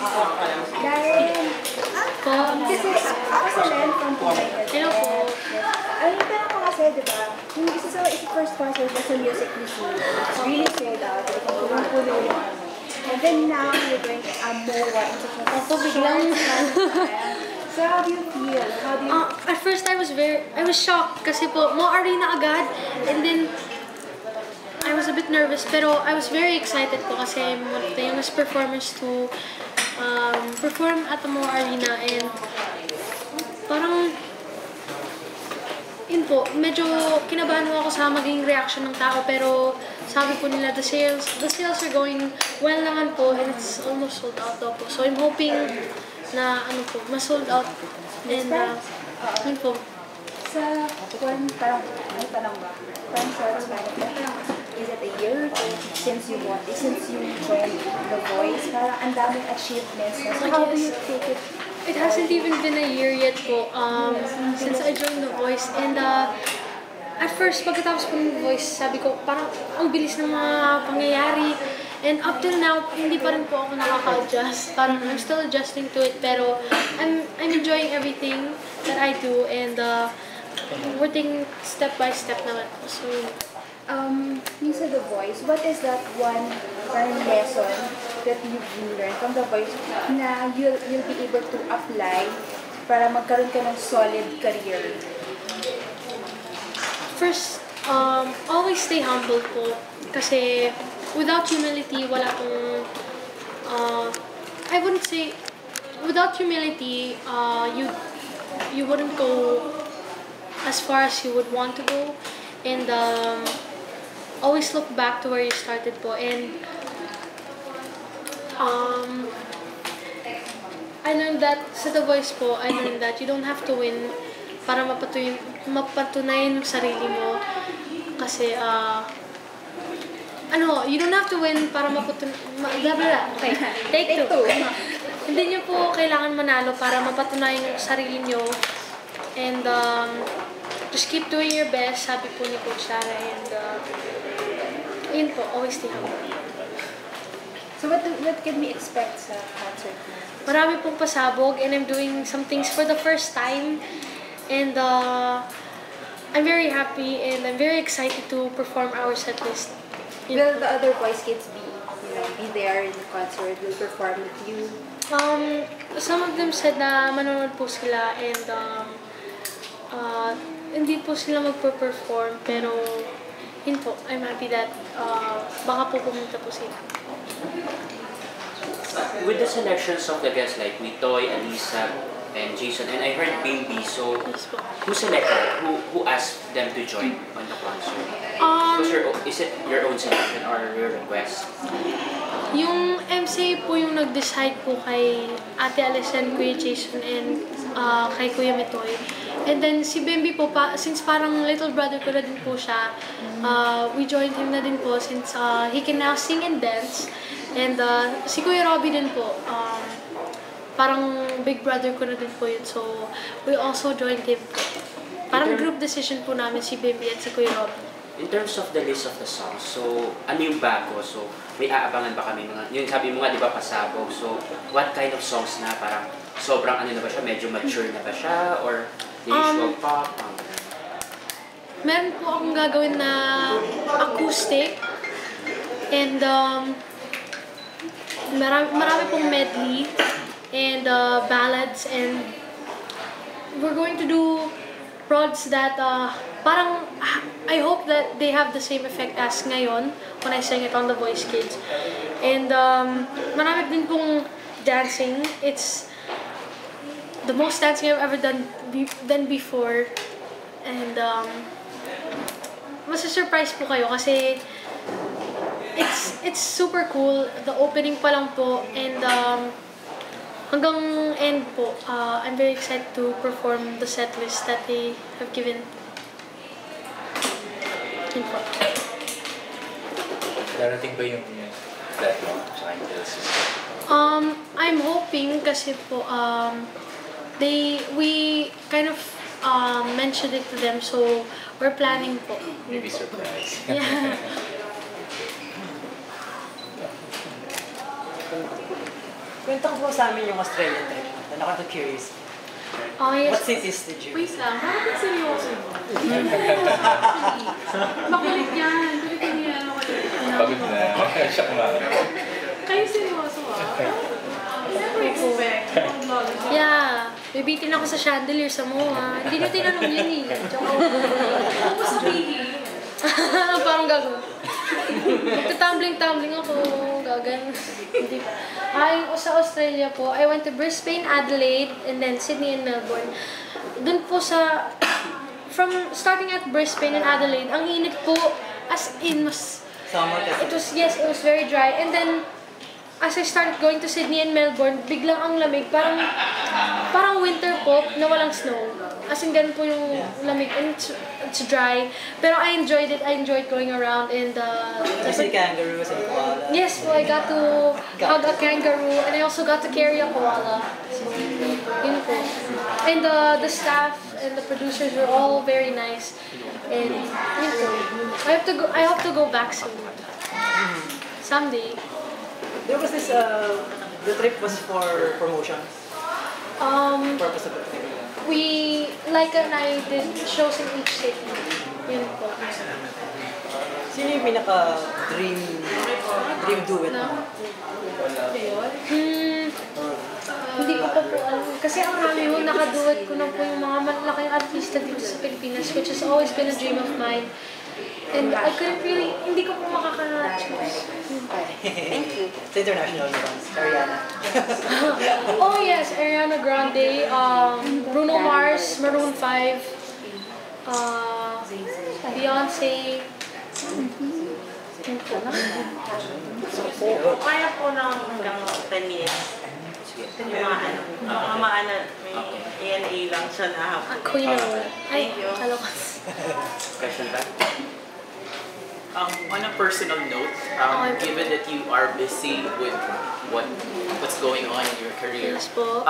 Dahil, kasi ako si Len from Pinay. Hello po. Ang tanong ko kasi, di ba, yung isa sa first concert was sa Music Museum. It's really sold out. Puno yung and then now, you're going MOA in such a biglang. So how do you feel? How do you... At first, I was shocked kasi po, Mo Arena agad. And then, I was a bit nervous, pero I was very excited po kasi I'm one of the youngest performers to perform at the Mo Arena. And parang, yun po, medyo kinabahan ako sa maging reaction ng tao, pero sabi po nila, the sales are going well naman po, and it's almost sold out daw po. So I'm hoping na ma-sold out. And yun po. Sa parang sort of is it a year or two since you joined The Voice? Parang ang daming achievements. So how do you take it? It hasn't even been a year yet po since I joined The Voice. And at first, pagkatapos po ng Voice, sabi ko, parang ang bilis ng mga pangyayari. And up till now, hindi pa rin po ako nakaka-adjust. Parang I'm still adjusting to it, pero I'm enjoying everything that I do, and we're taking step by step naman po. So, you said The Voice, what is that one lesson that you've learned from The Voice na you'll be able to apply para magkaroon ka ng solid career? First, always stay humble po. Kasi without humility, wala pong... I wouldn't say... Without humility, you wouldn't go as far as you would want to go. And always look back to where you started po. And I learned that sa The Voice po, I learned that you don't have to win para mapatunayan yung sarili mo. Kasi, you don't have to win para okay, take two. Hindi nyo po kailangan manalo para mapatunayan yung sarili nyo. And, just keep doing your best, sabi po ni Coach Sara. And, yun po, always stay humble. So what can we expect sa concert mo? Marami pong pasabog, and I'm doing some things for the first time. And I'm very happy, and I'm very excited to perform our set list. Will the other Voice kids be there in the concert? Will perform with you? Some of them said na manonood po sila, and hindi po sila magpo-perform, pero yun po, I'm happy that baka po pumunta po sila. With the selections of the guests like Mitoy, Alisa, and Jason, and I heard Baby, so who selected? Who asked them to join on the concert? Is it your own selection or your request? Yung MC po yung nag-decide po kay Ate Alisa and Kuya Jason and kay Kuya Mitoy. And then si Bimby po, since parang little brother ko na din po siya, we joined him na din po since he can now sing and dance. And si Kuya Robby din po, parang big brother ko na din po yun. So, we also joined him po. Parang group decision po namin si Bimby at si Kuya Robby. In terms of the list of the songs, so ano yung bago? So, may aabangan ba kami mga, yung sabi mo nga, di ba, pasabog? So, what kind of songs na parang sobrang ano na ba siya? Medyo mature na ba siya? Or the usual pop? Meron po akong gagawin na acoustic. And marami pong medley. And ballads, and we're going to do prods that parang I hope that they have the same effect as ngayon when I sang it on The Voice Kids. And marami din pong dancing. It's the most dancing I've ever done before. And masa-surprise po kayo kasi it's super cool. The opening pa lang po, and hanggang end po, I'm very excited to perform the set list that they have given. Yun po. Darating ba yung that one sa Angels? I'm hoping kasi po, we kind of mentioned it to them, so we're planning po. Maybe surprise. Yeah. Well, Kwento ko po sa amin yung Australian trip. Ako curious. Oh, yes. What cities did you Wait lang, bakit seryoso mo? Makulit yan. Kulit yan. Pagod na. Shock na. Kayo seryoso Never expect. Yeah. Bibitin ako sa chandelier sa MOA. Hindi na tinanong yun eh. Joke. Ano sabihin? Parang gagawin. Magta-tumbling ako. Gagan. Hindi pa. Sa Australia po, I went to Brisbane, Adelaide, and then Sydney and Melbourne. Doon po from starting at Brisbane and Adelaide, ang init po, as in, Summer kasi. it was very dry. And then, as I started going to Sydney and Melbourne, biglang ang lamig, parang winter po na walang snow. As in, ganun po yung lamig, and it's dry. Pero I enjoyed it. I enjoyed going around in the... Kasi kangaroos and koala. Yes, well, I got to hug a kangaroo, and I also got to carry a koala. So, yun po. And the staff and the producers were all very nice. And yun po. I hope to go back soon. Someday. There was this, the trip was for promotion. Purpose of the trip. Laika and I did shows in each city. Yun po. Sino yung dream duet mo? Hindi ko pa po alam. Kasi ang rami ho, nakaduet ko na po yung mga malaking artista dito sa Pilipinas, which has always been a dream of mine. And I couldn't really, hindi ko po makaka-choose. Thank you. It's international ones. Ariana. Oh yes, Ariana Grande, Bruno Mars, Maroon 5, Beyonce. Kaya po ng hanggang 10 minutes. Yung mga may ANA lang siya na hapon. Queen of Ay, Thank you. kalakas. Question ba? On a personal note, given that you are busy with what's going on in your career, Yes po.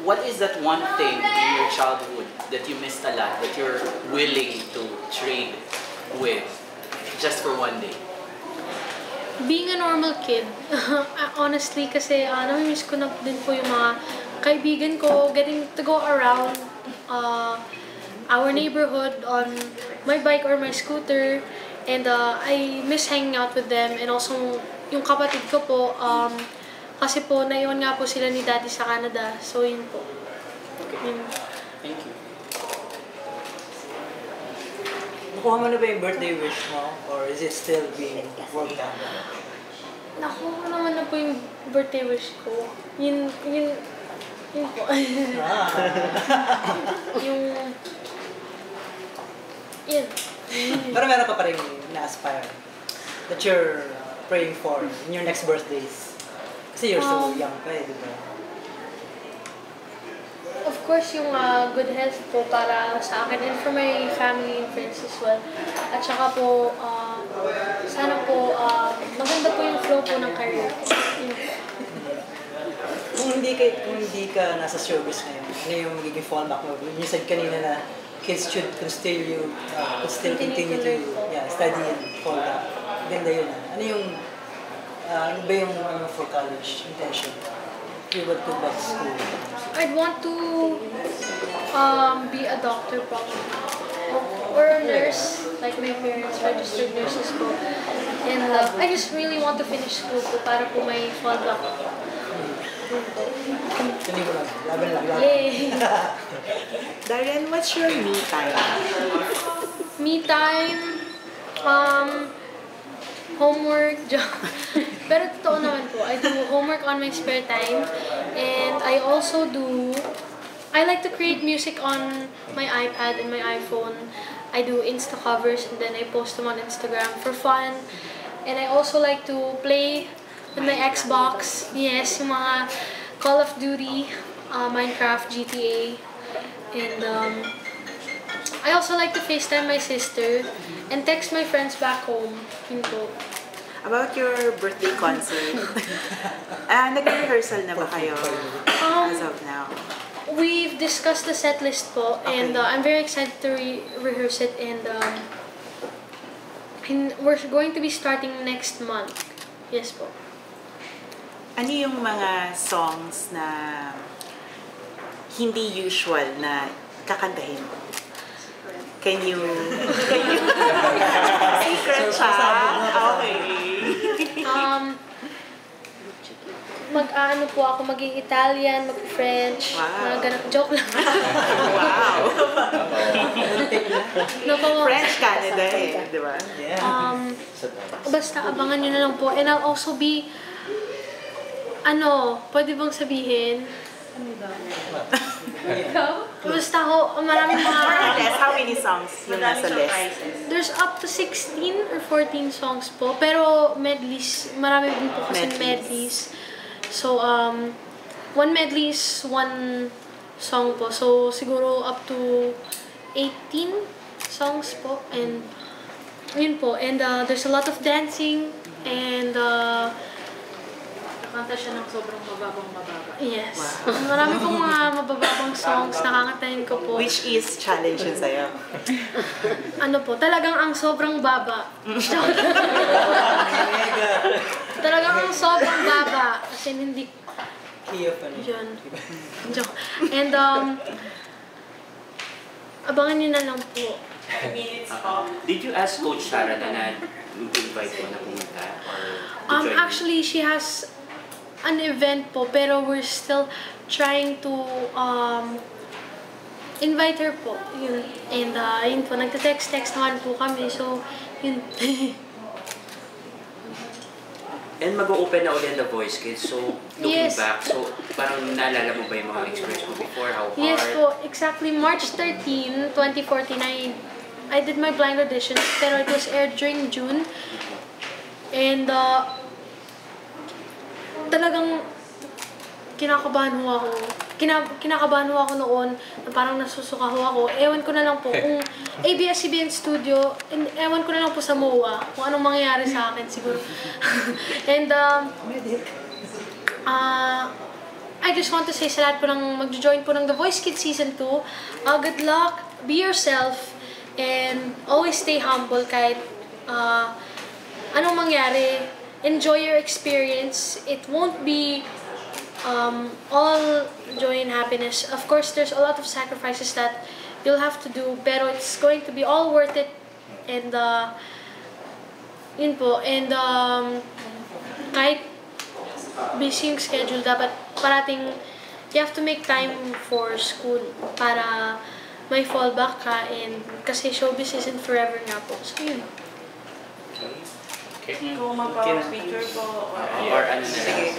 what is that one thing in your childhood that you missed a lot that you're willing to trade with just for one day? Being a normal kid, honestly, kasi namimiss ko na din po yung mga kaibigan ko, getting to go around our neighborhood on my bike or my scooter, and I miss hanging out with them, and also yung kapatid ko po, kasi po naiwan nga po sila ni Daddy sa Canada, so yun po. Okay. Yun. Thank you. Nakuha mo na ba yung birthday wish mo? Or is it still being worked on? Nakuha ko naman na po yung birthday wish ko. Yun po. Yun. Pero meron ka pa rin na-aspire that you're praying for in your next birthdays. Kasi you're so young pa di ba? Of course, yung good health po para sa akin and for my family and friends as well. At saka po, sana po, maganda po yung flow po ng career ko. Kung hindi ka nasa showbiz ngayon, ano yung magiging fallback mo? You said kanina na kids should continue to study and fall back. Ganda yun. Ano ba yung for college intention? You would go back to school? I'd want to be a doctor probably. Or a nurse, like my parents, registered nurses po. And I just really want to finish school po para po may fallback. Hindi mo lang. Laban lang. Yay! Darian, what's your me time? Me time, homework, job. Pero totoo naman po, I do homework on my spare time. And I like to create music on my iPad and my iPhone. I do Insta covers and then I post them on Instagram for fun. And I also like to play with my Xbox. Yes, yung mga Call of Duty, Minecraft, GTA. And I also like to FaceTime my sister and text my friends back home. Yun po. About your birthday concert, nag-rehearsal na ba kayo as of now? We've discussed the set list po, and I'm very excited to rehearse it, and we're going to be starting next month. Yes po. ano yung mga songs na hindi usual na kakantahin mo? Can you secret siya? Okay. Mag-ano po ako, maging Italian, mag-French, Wow. ganun. Joke lang. Wow. Naku, French Canada eh, di ba? Yeah. Basta abangan nyo na lang po. And I'll also be, pwede bang sabihin? Basta ako, maraming More or mga, less, how many songs yung nasa list? there's up to 16 or 14 songs po. Pero medleys, marami din po kasi medleys. So, one medley is one song po. So, siguro up to 18 songs po. And, yun po. And there's a lot of dancing. And, Nakanta siya ng sobrang mababa. yes. Marami pong mga mabababang songs na kakantahin ko po. Which is challenge yun sa'yo? Ano po, talagang ang sobrang baba. Talagang ang sobrang baba. Kasi hindi, Key of ano. yun. Joke. And, abangan nyo na lang po. Did you ask Coach Sarah na invite mo na pumunta? Or to join you? Actually, she has an event po, pero we're still trying to invite her po. Yun. And yun po, nagte-text naman po kami. So, yun. And mag-open na ulit The Voice Kids. So, looking Yes. back, so parang naalala mo ba yung mga experience mo before? How hard? Yes po, exactly. March 13, 2014, I did my blind audition, pero it was aired during June. And talagang kinakabahan ho ako. Kinakabahan ho ako noon, na parang nasusuka ho ako. Ewan ko na lang po kung ABS-CBN Studio, and ewan ko na lang po sa MOA, kung anong mangyayari sa akin siguro. And I just want to say sa lahat po ng mag-join po ng The Voice Kids Season 2, good luck, be yourself, and always stay humble kahit anong mangyari. Enjoy your experience. It won't be all joy and happiness. Of course, there's a lot of sacrifices that you'll have to do, pero it's going to be all worth it. And yun po. And kahit busy yung schedule, dapat parating you have to make time for school para may fallback ka, and kasi showbiz isn't forever nga po. So yun. Kung magpa-speaker po, Or ano na lang.